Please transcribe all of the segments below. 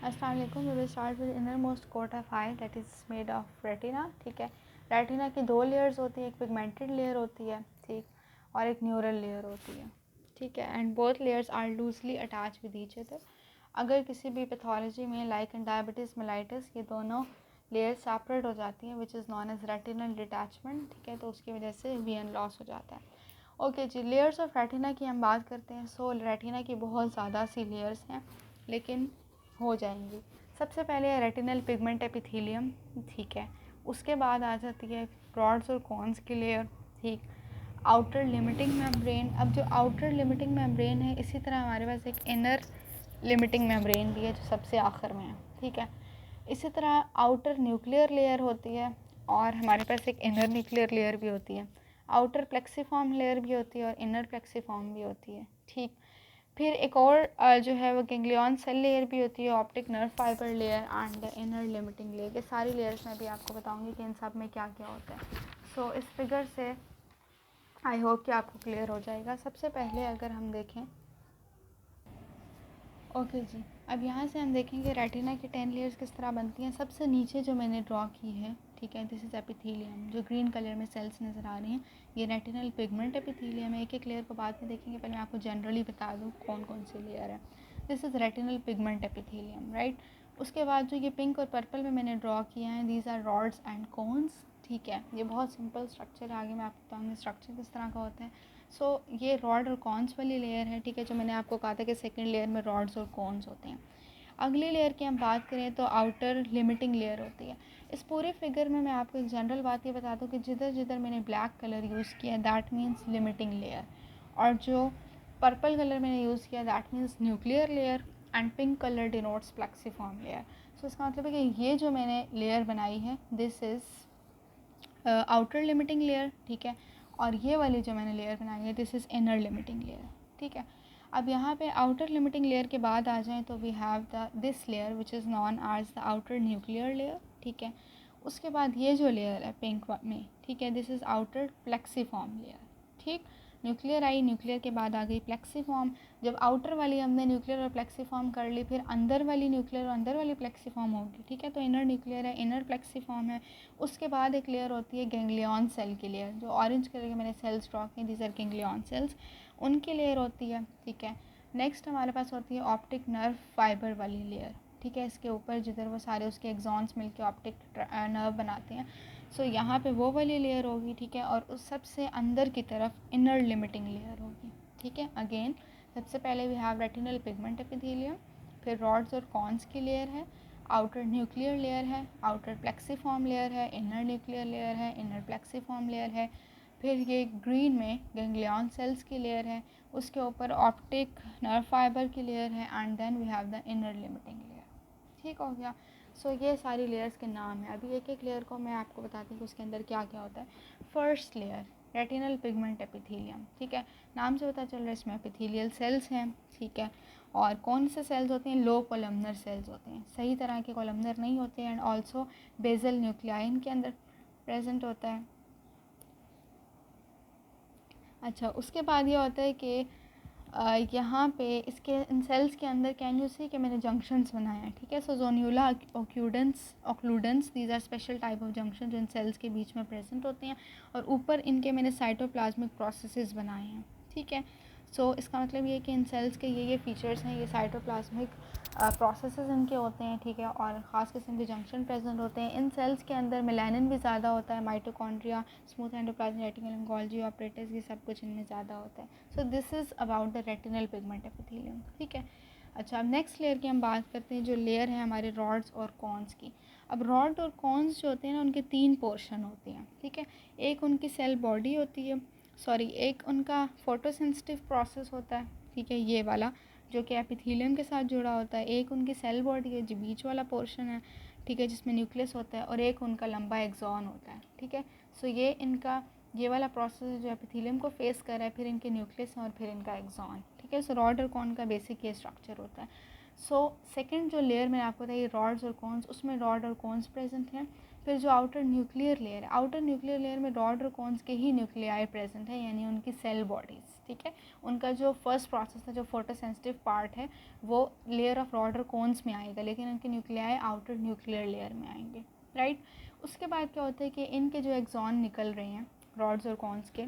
अस्सलाम वालेकुम। We will start with inner most coat of eye that is made of retina. ठीक है, retina की दो लेयर्स होती हैं, एक पिगमेंटेड लेयर होती है, ठीक, और एक न्यूरल लेयर होती है। ठीक है, and both layers are loosely attach with each other. अगर किसी भी पैथोलॉजी में लाइक इन डायबिटीज़ मेलाइटिस ये दोनों लेयर्स सेपरेट हो जाती हैं which is known as retinal detachment. ठीक है, तो उसकी वजह से वीएन लॉस हो जाता है। ओके जी, लेयर्स ऑफ रेटिना की हम बात करते हैं। सो रेटिना की बहुत ज़्यादा सी लेयर्स हैं, लेकिन हो जाएंगी। सबसे पहले है रेटिनल पिगमेंट एपिथेलियम। ठीक है, उसके बाद आ जाती है रॉड्स और कॉन्स की लेयर। ठीक, आउटर लिमिटिंग मेम्ब्रेन। अब जो आउटर लिमिटिंग मेम्ब्रेन है, इसी तरह हमारे पास एक इनर लिमिटिंग मेम्ब्रेन भी है जो सबसे आखिर में है। ठीक है, इसी तरह आउटर न्यूक्लियर लेयर होती है और हमारे पास एक इनर न्यूक्लियर लेयर भी होती है। आउटर प्लेक्सीफॉर्म लेयर भी होती है और इनर प्लेक्सीफॉर्म भी होती है। ठीक, फिर एक और जो है वो गैंग्लियन सेल लेयर भी होती है, optic nerve fibre layer and inner limiting layer. ये सारी लेयर्स मैं भी आपको बताऊंगी कि इन सब में क्या क्या होता है। सो इस फिगर से आई होप कि आपको क्लियर हो जाएगा। सबसे पहले अगर हम देखें, ओके जी, अब यहाँ से हम देखेंगे रेटिना की 10 लेयर्स किस तरह बनती हैं। सबसे नीचे जो मैंने ड्रॉ की है, ठीक है, दिस इज़ एपिथेलियम। जो ग्रीन कलर में सेल्स नज़र आ रही हैं ये रेटिनल पिगमेंट एपिथेलियम है। एक एक लेयर को बाद में देखेंगे, पहले मैं आपको जनरली बता दूँ कौन कौन सी लेयर है। This is retinal pigment epithelium, right. उसके बाद जो ये पिंक और पर्पल में मैंने ड्रॉ किया है, these are rods and cones. ठीक है, ये बहुत सिंपल स्ट्रक्चर है, आगे मैं आपको बताऊँगी स्ट्रक्चर किस तरह का होता है। सो ये रॉड और कॉन्स वाली लेयर है। ठीक है, जो मैंने आपको कहा था कि सेकंड लेयर में रॉड्स और कॉन्स होते हैं। अगली लेयर की हम बात करें तो आउटर लिमिटिंग लेयर होती है। इस पूरे फिगर में मैं आपको एक जनरल बात ये बता दूँ कि जिधर जिधर मैंने ब्लैक कलर यूज़ किया है दैट मीन्स लिमिटिंग लेयर, और जो पर्पल कलर मैंने यूज़ किया that means nuclear layer, and pink colour denotes plexiform layer. So इसका मतलब है कि ये जो मैंने लेयर बनाई है this is outer limiting layer. ठीक है, और ये वाली जो मैंने लेयर बनाई है this is inner limiting layer. ठीक है, अब यहाँ पे आउटर लिमिटिंग लेयर के बाद आ जाएँ तो we have the this layer which is known as the outer nuclear layer. ठीक है, उसके बाद ये जो लेयर है पिंक में, ठीक है, this is outer plexiform layer. ठीक, न्यूक्लियर आई, न्यूक्लियर के बाद आ गई प्लेक्सीफॉर्म। जब आउटर वाली हमने न्यूक्लियर और प्लेक्सीफॉर्म कर ली, फिर अंदर वाली न्यूक्लियर और अंदर वाली प्लेक्सीफॉर्म होगी। ठीक है, तो इनर न्यूक्लियर है, इनर प्लेक्सीफॉर्म है। उसके बाद एक लेयर होती है गैंग्लियन सेल की लेयर, जो ऑरेंज कलर के मैंने सेल्स ड्रॉ किए, दीज आर गैंग्लियन सेल्स, उनकी लेयर होती है। ठीक है, नेक्स्ट हमारे पास होती है ऑप्टिक नर्व फाइबर वाली लेयर। ठीक है, इसके ऊपर जिधर वो सारे उसके एग्जॉन्स मिलके ऑप्टिक नर्व बनाते हैं। सो यहाँ पे वो वाली लेयर होगी। ठीक है, और उस सबसे अंदर की तरफ इनर लिमिटिंग लेयर होगी। ठीक है, अगेन सबसे पहले we have retinal pigment epithelium, फिर रॉड्स और कॉन्स की लेयर है, आउटर न्यूक्लियर लेयर है, आउटर प्लेक्सीफॉर्म लेयर है, इनर न्यूक्लियर लेयर है, इनर प्लेक्सीफॉर्म लेयर है, फिर ये ग्रीन में गैंग्लियन सेल्स की लेयर है, उसके ऊपर ऑप्टिक नर्व फाइबर की लेयर है, and then we have the inner limiting layer. ठीक हो गया। सो ये सारी लेयर्स के नाम है। अभी एक एक लेयर को मैं आपको बताती हूँ कि उसके अंदर क्या क्या होता है। First layer retinal pigment epithelium. ठीक है, नाम से पता चल रहा है इसमें एपिथेलियल सेल्स हैं। ठीक है, और कौन से सेल्स होते हैं, लो कोलमनर सेल्स होते हैं, सही तरह के कोलमनर नहीं होते हैं, एंड ऑल्सो बेजल न्यूक्लियाइन के अंदर प्रेजेंट होता है। अच्छा, उसके बाद ये होता है कि यहाँ पे इसके इन सेल्स के अंदर कैन यू सी कि मैंने जंक्शंस बनाए हैं। ठीक है, so zonula occludens these are special type of junction जो इन सेल्स के बीच में प्रेजेंट होते हैं, और ऊपर इनके मैंने साइटोप्लाज्मिक प्रोसेसेस बनाए हैं। ठीक है, सो इसका मतलब ये कि इन सेल्स के ये फीचर्स हैं, ये साइटोप्लाज्मिक प्रोसेसेस इनके होते हैं। ठीक है, और ख़ास किस्म के जंक्शन प्रेजेंट होते हैं। इन सेल्स के अंदर मेलानिन भी ज़्यादा होता है, mitochondria, smooth endoplasmic reticulum, Golgi operators, ये सब कुछ इनमें ज़्यादा होता है। So this is about the retinal pigment epithelium. ठीक है, अच्छा, अब नेक्स्ट लेयर की हम बात करते हैं, जो लेयर है हमारे रॉड्स और कॉन्स की। अब रॉड और कॉन्स जो होते हैं ना, उनके 3 पोर्शन होते हैं। ठीक है, एक उनकी सेल बॉडी होती है, एक उनका फोटोसेंसिटिव प्रोसेस होता है। ठीक है, ये वाला जो कि एपिथेलियम के साथ जुड़ा होता है। एक उनकी सेल बॉडी है जो बीच वाला पोर्शन है। ठीक है, जिसमें न्यूक्लियस होता है, और एक उनका लंबा एक्सॉन होता है। ठीक है, सो ये इनका ये वाला प्रोसेस जो एपिथेलियम को फेस कर रहा है, फिर इनके न्यूक्लियस हैं और फिर इनका एक्सॉन। ठीक है, सो रॉड और कॉन का बेसिक ये स्ट्रक्चर होता है। सो सेकंड जो लेयर मैंने आपको बताई रॉड्स और कॉन्स, उसमें रॉड और कॉन्स प्रेजेंट हैं। फिर जो आउटर न्यूक्लियर लेयर है, आउटर न्यूक्लियर लेयर में रॉड और कॉन्स के ही न्यूक्लियाई प्रेजेंट है, यानी उनकी सेल बॉडीज़, ठीक है। उनका जो फर्स्ट प्रोसेस था, जो फोटोसेंसिटिव पार्ट है, वो लेयर ऑफ रॉड और कॉन्स में आएगा, लेकिन उनके न्यूक्लियाई आउटर न्यूक्लियर लेयर में आएंगे, राइट। उसके बाद क्या होता है कि इनके जो एक्सॉन निकल रहे हैं रॉड्स और कॉन्स के,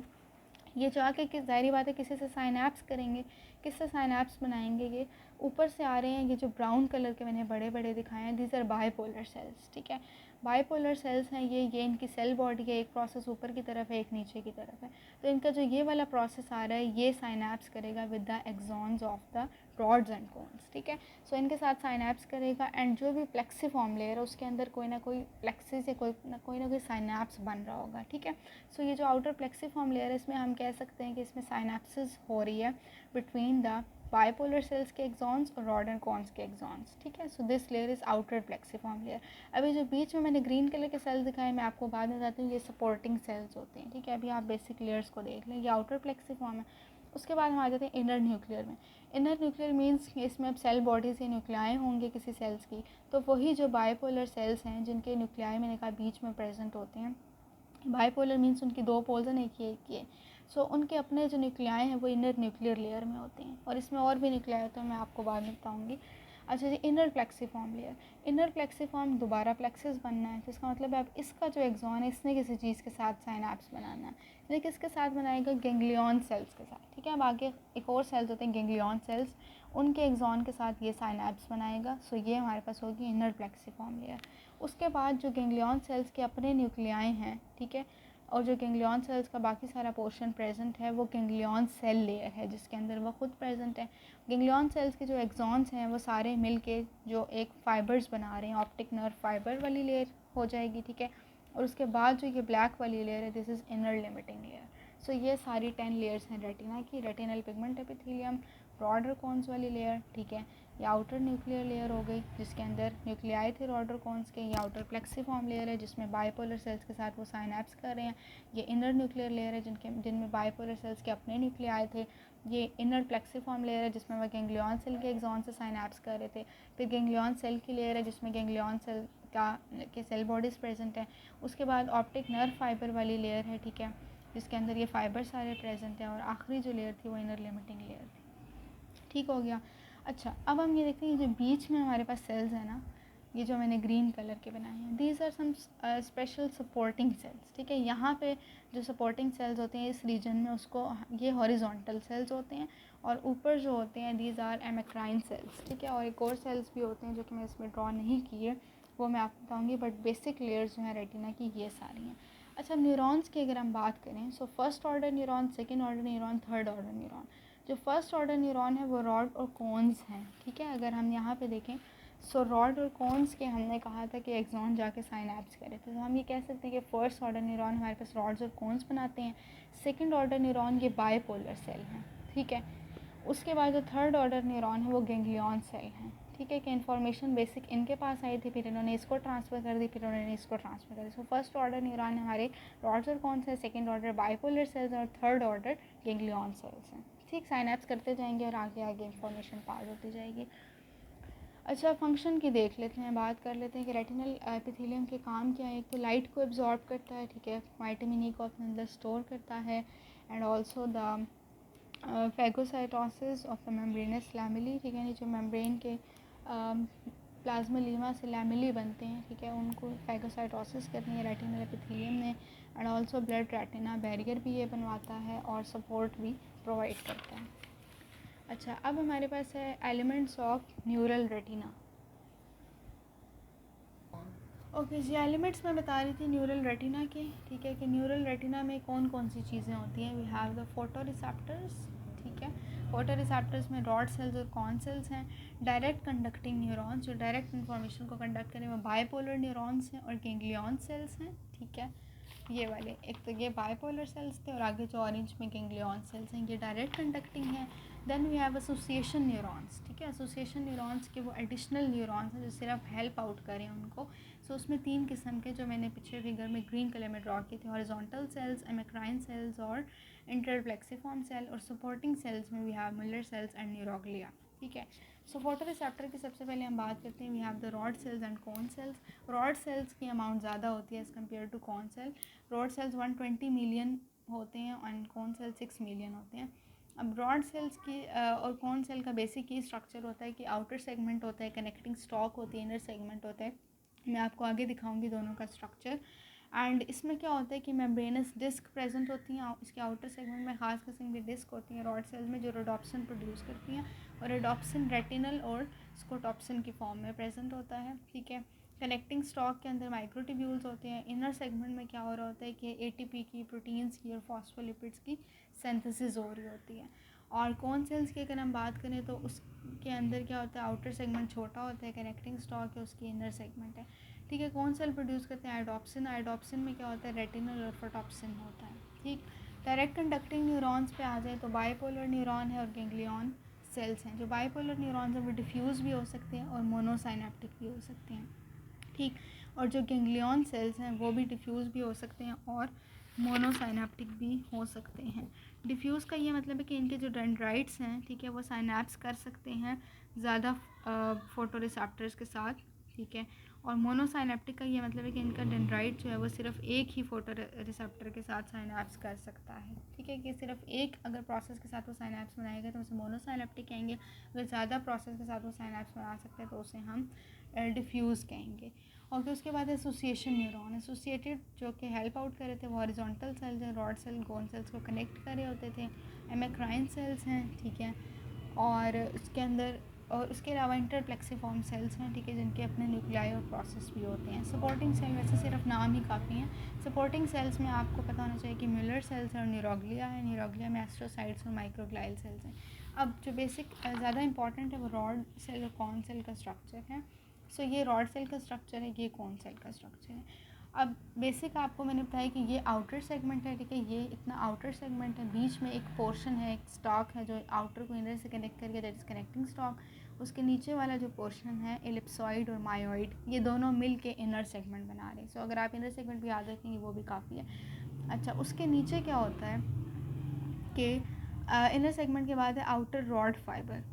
ये जो आके कि ज़ाहिर बात है किसी से साइनैप्स करेंगे, किससे साइनैप्स बनाएंगे, ये ऊपर से आ रहे हैं, ये जो ब्राउन कलर के मैंने बड़े बड़े दिखाए हैं, दीज आर बाईपोलर सेल्स, ठीक है। बाईपोलर सेल्स हैं ये इनकी सेल बॉडी है, एक प्रोसेस ऊपर की तरफ है, एक नीचे की तरफ है। तो इनका जो ये वाला प्रोसेस आ रहा है, ये साइनैप्स करेगा with the axons of the rods and cones, ठीक है। सो इनके साथ साइनैप्स करेगा, एंड जो भी प्लेक्सीफॉर्म लेयर है उसके अंदर कोई ना कोई प्लेक्सिस या कोई ना कोई साइनैप्स बन रहा होगा, ठीक है। सो ये जो आउटर प्लेक्सीफॉर्म लेयर है, इसमें हम कह सकते हैं कि इसमें साइनैप्सिस हो रही है बिटवीन द बाइपोलर सेल्स के एक्सॉन्स और रॉड एंड कॉन्स के एक्सॉन्स, ठीक है। So this layer is outer plexiform layer. अभी जो बीच में मैंने ग्रीन कलर के सेल्स दिखाए, मैं आपको बाद में बताती हूँ, ये सपोर्टिंग सेल्स होते हैं, ठीक है। अभी आप बेसिक लेयर्स को देख लें, ये आउटर प्लेक्सीफॉर्म है। उसके बाद हम आ जाते हैं इनर न्यूक्लियर में। इनर न्यूक्लियर मीन्स इसमें अब सेल बॉडीज़ या न्यूक्लियाई होंगे किसी सेल्स की, तो वही जो बाइपोलर सेल्स हैं जिनके न्यूक्लियाई मैंने कहा बीच में प्रेजेंट होते हैं। बाइपोलर मीन्स उनकी दो पोल्स हैं, एक ही है। सो उनके अपने जो न्यूक्लियाई हैं वो इनर न्यूक्लियर लेयर में होते हैं, और इसमें और भी न्यूक्लियाई होते हैं, मैं आपको बाद में बताऊँगी। अच्छा जी, inner plexiform layer. Inner plexiform दोबारा प्लेक्सिस बनना है, तो इसका मतलब है अब इसका जो एक्सॉन है इसने किसी चीज़ के साथ साइनैप्स बनाना है, ये किसके साथ बनाएगा, गेंग्लियन सेल्स के साथ, ठीक है। अब आगे एक और सेल्स होते हैं गेंग्लियन सेल्स, उनके एक्सॉन के साथ ये साइनैप्स बनाएगा। सो ये हमारे पास होगी इनर प्लेक्सीफॉर्म लेयर। उसके बाद जो गेंग्लियन सेल्स के अपने न्यूक्लियाई हैं, ठीक है, और जो गेंग्लियन सेल्स का बाकी सारा पोर्शन प्रेजेंट है, वो गेंग्लियन सेल लेयर है जिसके अंदर वो खुद प्रेजेंट है। गेंग्लियन सेल्स के जो एक्सॉन्स हैं वो सारे मिल के जो एक फाइबर्स बना रहे हैं, ऑप्टिक नर्व फाइबर वाली लेयर हो जाएगी, ठीक है। और उसके बाद जो ये ब्लैक वाली लेयर है, this is inner limiting layer. So ये सारी 10 लेयर्स हैं रेटिना की। रेटिनल पिगमेंट एपिथेलियम, रॉड और कॉन्स वाली लेयर, ठीक है। ये आउटर न्यूक्लियर लेयर हो गई जिसके अंदर न्यूक्लियाई थे रॉड और कॉन्स के। ये आउटर प्लेक्सीफॉर्म लेयर है जिसमें बाइपोलर सेल्स के साथ वो साइनैप्स कर रहे हैं। ये इनर न्यूक्लियर लेयर है जिनमें बाइपोलर सेल्स के अपने न्यूक्लियाई थे। ये इनर प्लेक्सीफॉर्म लेयर है जिसमें वह गेंग्लियन सेल के एक्सॉन से साइनैप्स कर रहे थे। फिर गेंग्लियन सेल की लेयर है जिसमें गेंग्लियन सेल के सेल बॉडीज़ प्रेजेंट हैं। उसके बाद ऑप्टिक नर्व फाइबर वाली लेयर है, ठीक है, जिसके अंदर ये फाइबर सारे प्रेजेंट हैं। और आखिरी जो लेयर थी वो इनर लिमिटिंग लेयर थी, ठीक हो गया। अच्छा, अब हम ये देखते हैं, ये जो बीच में हमारे पास सेल्स हैं ना, ये जो मैंने ग्रीन कलर के बनाए हैं, these are some special supporting cells, ठीक है। यहाँ पे जो सपोर्टिंग सेल्स होते हैं इस रीजन में, उसको ये हॉरिजॉन्टल सेल्स होते हैं, और ऊपर जो होते हैं दीज आर एमेक्राइन सेल्स, ठीक है। और एक और सेल्स भी होते हैं जो कि मैं इसमें ड्रॉ नहीं किए, वो मैं आपको बताऊँगी, बट बेसिक लेयर्स जो हैं रेटिना की ये सारी हैं। अच्छा, न्यूरॉन्स की अगर हम बात करें, so first order neuron, second order neuron, third order neuron. जो फर्स्ट ऑर्डर न्यूरॉन है वो रॉड और कोन्स हैं, ठीक है। अगर हम यहाँ पे देखें, सो रॉड और कोन्स के हमने कहा था कि एक्सॉन जाके साइनैप्स करे थे, तो हम ये कह सकते हैं कि फर्स्ट ऑर्डर न्यूरॉन हमारे पास रॉड्स और कोन्स बनाते हैं। सेकंड ऑर्डर न्यूरॉन ये बाइपोलर सेल हैं, ठीक है। उसके बाद जो थर्ड ऑर्डर न्यूरॉन है वो गेंग्लियन सेल हैं, ठीक है। कि इन्फॉर्मेशन बेसिक इनके पास आई थी, फिर इन्होंने इसको ट्रांसफ़र कर दी, फिर उन्होंने इसको ट्रांसफ़र कर दी। सो फर्स्ट ऑर्डर न्यूरॉन हमारे रॉड्स और कोन्स हैं, सेकंड ऑर्डर बाइपोलर सेल्स और थर्ड ऑर्डर गेंग्लियन सेल्स हैं, ठीक। साइनैप्स करते जाएंगे और आगे आगे इंफॉर्मेशन पास होती जाएगी। अच्छा, फंक्शन की देख लेते हैं, बात कर लेते हैं कि रेटिनल एपिथेलियम के काम क्या है। एक तो लाइट को एब्जॉर्ब करता है, ठीक है, विटामिन ई को अपने अंदर स्टोर करता है, and also the phagocytosis of the membranes lamellae, ठीक है। जो मेम्ब्रेन के प्लाज्मा से लैमेली बनते हैं, ठीक है, उनको फैगोसाइटोसिस करनी है रेटिनल एपिथेलियम ने, and also blood retina barrier भी ये बनवाता है और सपोर्ट भी प्रोवाइड करता है। अच्छा, अब हमारे पास है elements of neural retina. Okay जी, एलिमेंट्स मैं बता रही थी न्यूरल रेटिना के, ठीक है, कि न्यूरल रेटिना में कौन कौन सी चीज़ें होती हैं। We have the photoreceptors, ठीक है। फोटो रिसेप्टर्स में रॉड सेल्स और कॉन सेल्स हैं। डायरेक्ट कंडक्टिंग न्यूरॉन्स जो डायरेक्ट इन्फॉर्मेशन को कंडक्ट करें वो बाइपोलर न्यूरॉन्स हैं और गेंग्लियन सेल्स हैं, ठीक है। ये वाले, एक तो ये बाइपोलर सेल्स थे और आगे जो ऑरेंज में गेंग्लियन सेल्स हैं, ये डायरेक्ट कंडक्टिंग हैं। Then we have association neurons, ठीक है। एसोसिएशन न्यूरॉन्स के वो एडिशनल न्यूरॉन्स हैं जो सिर्फ हेल्प आउट करें उनको। सो उसमें 3 किस्म के जो मैंने पिछले फिगर में ग्रीन कलर में ड्रॉ किए थे, हॉरिजॉन्टल सेल्स, एमेक्राइन सेल्स और इंटरप्लेक्सिफॉर्म सेल, और सपोर्टिंग सेल्स में we have Muller cells and neuroglia, ठीक है। सो फोटो रिसेप्टर की सबसे पहले हम बात करते हैं, we have the rod cells and cone cells. Rod cells की अमाउंट ज़्यादा होती है as compare to cone cell. Rod cells 120 million होते हैं एंड कॉन सेल 6 मिलियन होते हैं। अब रॉड सेल्स की और कॉन सेल का बेसिक ये स्ट्रक्चर होता है कि आउटर सेगमेंट होता है, कनेक्टिंग स्टॉक होती है, इनर सेगमेंट होता है। मैं आपको आगे दिखाऊंगी दोनों का स्ट्रक्चर। एंड इसमें क्या होता है कि मेम्ब्रेनस डिस्क प्रेजेंट होती हैं, इसके आउटर सेगमेंट में खास किस्म की डिस्क होती हैं रॉड सेल्स में, जो रोडोप्सिन प्रोड्यूस करती हैं, और रोडोप्सिन रेटिनल और स्कोटोप्सिन की फॉर्म में प्रेजेंट होता है। ठीक है, कनेक्टिंग स्टॉक के अंदर माइक्रोट्यूब्यूल्स होते हैं। इनर सेगमेंट में क्या हो रहा होता है कि एटीपी की, प्रोटीन्स की और फॉस्फोलिपिड्स की सिंथेसिस हो रही होती है। और कॉन सेल्स की अगर हम बात करें तो उसके अंदर क्या होता है, आउटर सेगमेंट छोटा होता है, कनेक्टिंग स्टॉक है, उसकी इनर सेगमेंट है। ठीक है, कौन सेल प्रोड्यूस करते हैं आयोडोप्सिन। आयोडोप्सिन में क्या होता है, रेटिनल और फोटोप्सिन होता है। ठीक, डायरेक्ट कंडक्टिंग न्यूरॉन्स पे आ जाए तो बाइपोलर न्यूरॉन है और गैंग्लियन सेल्स हैं। जो बाइपोलर न्यूरॉन्स हैं वो डिफ्यूज़ भी हो सकते हैं और मोनोसाइनेप्टिक भी हो सकते हैं। ठीक, और जो गैंग्लियन सेल्स हैं वो भी डिफ्यूज़ भी हो सकते हैं और मोनोसाइनेप्टिक भी हो सकते हैं। डिफ्यूज़ का ये मतलब है कि इनके जो डेंड्राइट्स हैं, ठीक है, वो साइनेप्स कर सकते हैं ज़्यादा फोटो रिसेप्टर्स के साथ। ठीक है, और मोनोसाइनेप्टिक का ये मतलब है कि इनका डेंड्राइट जो है वो सिर्फ एक ही फोटो रिसेप्टर के साथ साइनेप्स कर सकता है। ठीक है, कि सिर्फ एक अगर प्रोसेस के साथ वो साइनेप्स बनाएगा तो उसे मोनोसाइनेप्टिक कहेंगे। अगर ज़्यादा प्रोसेस के साथ वो साइनेप्स बना सकते हैं तो उसे हम डिफ्यूज़ कहेंगे। और फिर उसके बाद एसोसिएशन न्यूरॉन, एसोसिएटेड जो कि हेल्प आउट कर रहे थे, वो हॉरिजॉन्टल सेल्स हैं, रॉड सेल गोन सेल्स को कनेक्ट कर रहे होते थे। एमेक्राइन सेल्स हैं, ठीक है, और उसके अंदर और उसके अलावा इंटरप्लेक्सिफॉर्म सेल्स हैं, ठीक है, जिनके अपने न्यूक्लियाई और प्रोसेस भी होते हैं। सपोर्टिंग सेल वैसे सिर्फ नाम ही काफ़ी हैं। सपोर्टिंग सेल्स में आपको पता होना चाहिए कि म्यूलर सेल्स और न्यूरोग्लिया है। न्यूरोग्लिया में एस्ट्रोसाइट्स और माइक्रोग्लाइल सेल्स हैं। अब जो बेसिक ज़्यादा इंपॉर्टेंट है वो रॉड सेल और कॉन सेल का स्ट्रक्चर है। सो ये रॉड सेल का स्ट्रक्चर है, ये कॉन सेल का स्ट्रक्चर है। अब बेसिक आपको मैंने बताया कि ये आउटर सेगमेंट है, ठीक है, ये इतना आउटर सेगमेंट है, बीच में एक पोर्शन है, एक स्टॉक है जो आउटर को इनर से कनेक्ट करके, दैट इज़ कनेक्टिंग स्टॉक। उसके नीचे वाला जो पोर्शन है एलिप्सॉइड और मायोइड, ये दोनों मिल के इनर सेगमेंट बना रहे हैं। सो अगर आप इनर सेगमेंट भी याद रखेंगे वो भी काफ़ी है। अच्छा, उसके नीचे क्या होता है कि इनर सेगमेंट के बाद है आउटर रॉड फाइबर।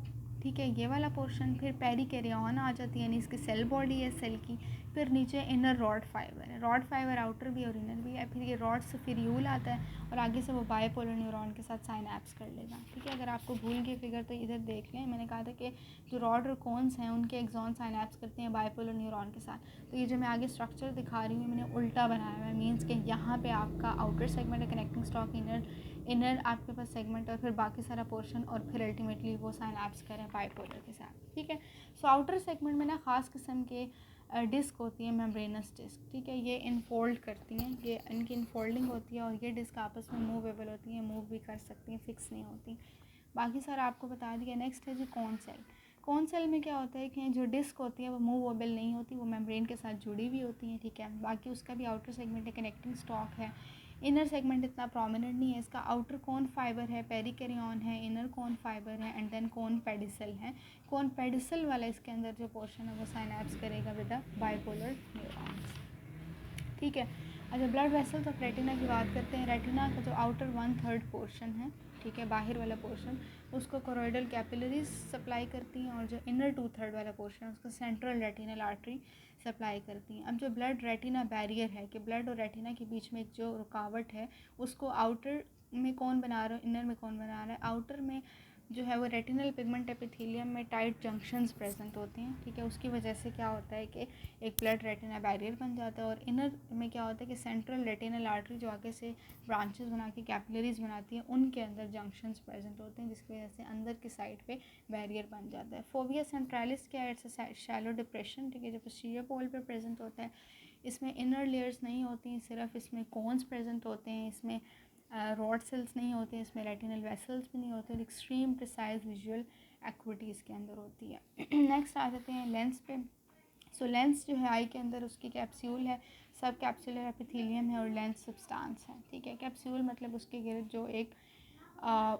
ठीक है, ये वाला पोर्शन, फिर पेरिकैरियन आ जाती है, यानी इसकी सेल बॉडी है सेल की, फिर नीचे इनर रॉड फाइबर है। रॉड फाइबर आउटर भी और इनर भी है। फिर ये रॉड से फिर यूल आता है और आगे से वो बाइपोलर न्यूरॉन के साथ साइनेप्स कर लेगा। ठीक है, अगर आपको भूल गए फिगर तो इधर देख लें, मैंने कहा था कि जो रॉड और कोन्स हैं उनके एक्सॉन साइनेप्स करते हैं बाइपोलर न्यूरॉन के साथ। तो ये जो मैं आगे स्ट्रक्चर दिखा रही हूँ मैंने उल्टा बनाया हुआ है, मीन्स कि यहाँ पे आपका आउटर सेगमेंट है, कनेक्टिंग स्टॉक, इनर आपके पास सेगमेंट और फिर बाकी सारा पोर्शन, और फिर अल्टीमेटली वो साइनेप्स करें बाइपोलर के साथ। ठीक है, सो आउटर सेगमेंट में ना ख़ास किस्म के डिस्क होती है, मेम्ब्रेनस डिस्क। ठीक है, ये इनफोल्ड करती हैं, ये इनकी इनफोल्डिंग होती है और ये डिस्क आपस में मूवेबल होती हैं, मूव भी कर सकती हैं, फिक्स नहीं होती। बाकी सारा आपको बता दिया। नेक्स्ट है जी कॉन सेल। कॉन सेल में क्या होता है कि जो डिस्क होती है वो मूवेबल नहीं होती, वो मेम्ब्रेन के साथ जुड़ी हुई होती हैं। ठीक है, बाकी उसका भी आउटर सेगमेंट है, कनेक्टिंग स्टॉक है। इनर सेगमेंट इतना प्रोमिनेंट नहीं है इसका। आउटर कॉन फाइबर है, पेरिकैरियन है, इनर कॉन फाइबर है एंड देन कॉन पेडिसल है। कॉन पेडिसल वाला इसके अंदर जो पोर्शन है वो साइनेप्स करेगा विद द बाइपोलर न्यूरॉन्स। ठीक है, अच्छा, ब्लड वेसल्स ऑफ रेटिना की बात करते हैं। रेटिना का जो आउटर 1/3 पोर्शन है, ठीक है, बाहर वाला पोर्शन, उसको कोरोइडल कैपिलरीज सप्लाई करती हैं, और जो इनर 2/3 वाला पोर्शन है उसको सेंट्रल रेटिनल आर्टरी सप्लाई करती हैं। अब जो ब्लड रेटिना बैरियर है, कि ब्लड और रेटिना के बीच में एक जो रुकावट है, उसको आउटर में कौन बना रहा है, इनर में कौन बना रहा है। आउटर में जो है वो रेटिनल पिगमेंट एपिथेलियम में टाइट जंक्शंस प्रेजेंट होते हैं। ठीक है, उसकी वजह से क्या होता है कि एक ब्लड रेटिना बैरियर बन जाता है। और इनर में क्या होता है कि सेंट्रल रेटिनल आर्टरी जो आगे से ब्रांचेस बना के कैपिलरीज बनाती है, उनके अंदर जंक्शंस प्रेजेंट होते हैं, जिसकी वजह से अंदर की साइड पे बैरियर बन जाता है। फोविया सेंट्रालिस क्या है, इट्स अ शैलो डिप्रेशन, ठीक है, जो पोस्टीरियर पोल पे प्रेजेंट होता है। इसमें इनर लेयर्स नहीं होती हैं, सिर्फ इसमें कोन्स प्रेजेंट होते हैं, इसमें रॉड सेल्स नहीं होते, इसमें रेटिनल वेसल्स भी नहीं होते, और एक्सट्रीम प्रिसाइज विजुअल एक्विटी इसके अंदर होती है। नेक्स्ट आ जाते हैं लेंस पे। सो लेंस जो है आई के अंदर उसकी कैप्सूल है, सब कैप्सुलर एपिथेलियम है और लेंस सब्सटेंस है। ठीक है, कैप्सूल मतलब उसके गिर्द जो एक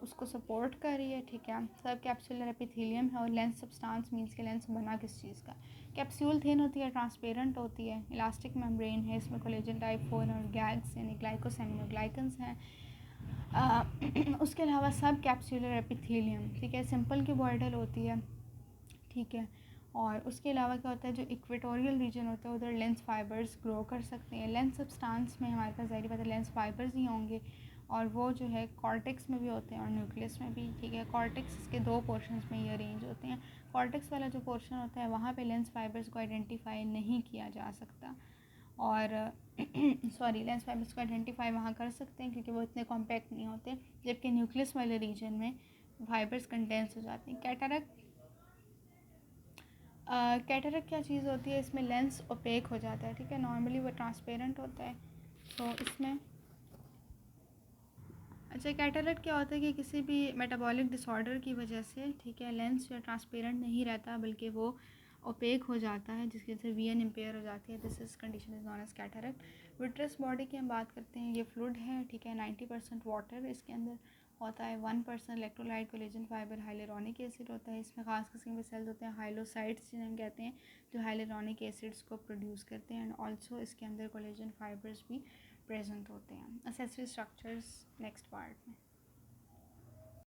उसको सपोर्ट कर रही है। ठीक है, सब कैप्सुलर एपिथेलियम है और लेंस सब्सटेंस मीन्स के लेंस बना किस चीज़ का। कैप्सूल थिन होती है, ट्रांसपेरेंट होती है, इलास्टिक मेम्ब्रेन है, इसमें कोलेजन टाइप 4 और गैग्स यानी ग्लाइकोसेमिनोग्लाइकन्स हैं। उसके अलावा सब कैप्सुलर एपिथेलियम, ठीक है, सिंपल क्यूबॉइडल होती है। ठीक है। और उसके अलावा क्या होता है, जो इक्वेटोरियल रीजन होता है उधर लेंस फाइबर्स ग्रो कर सकते हैं। लेंस सब्सटेंस में हमारे पास ज़ाहिर बात है लेंस फाइबर्स ही होंगे, और वो जो है कॉर्टेक्स में भी होते हैं और न्यूक्लियस में भी, ठीक है। कॉर्टेक्स के 2 पोर्शंस में ये अरेंज होते हैं। कॉर्टेक्स वाला जो पोर्शन होता है वहाँ पे लेंस फाइबर्स को आइडेंटिफाई नहीं किया जा सकता, और सॉरी लेंस फाइबर्स को आइडेंटिफाई वहाँ कर सकते हैं क्योंकि वो इतने कॉम्पैक्ट नहीं होते, जबकि न्यूक्लियस वाले रीजन में फाइबर्स कंडेंस हो जाते हैं। कैटरैक्ट क्या चीज़ होती है, इसमें लेंस ओपेक हो जाता है, ठीक है। नॉर्मली वो ट्रांसपेरेंट होता है, तो इसमें अच्छा कैटरैक्ट क्या होता है कि किसी भी मेटाबॉलिक डिसऑर्डर की वजह से, ठीक है, लेंस जो ट्रांसपेरेंट नहीं रहता बल्कि वो ओपेक हो जाता है, जिसकी वजह से विजन इम्पेयर हो जाती है। This is condition is known as cataract. Vitreous body की हम बात करते हैं, ये फ्लूइड है, ठीक है। 90% वाटर इसके अंदर होता है, 1% electrolyte, collagen fibre, hyaluronic acid होता है। इसमें खास किस्म के सेल्स होते हैं हाइलोसाइट्स जिन्हें हम कहते हैं, जो हाइलुरोनिक एसिड्स को प्रोड्यूस करते हैं, एंड ऑल्सो इसके अंदर कोलेजन फाइबर्स भी प्रेजेंट होते हैं। एक्सेसरी स्ट्रक्चर्स नेक्स्ट पार्ट में।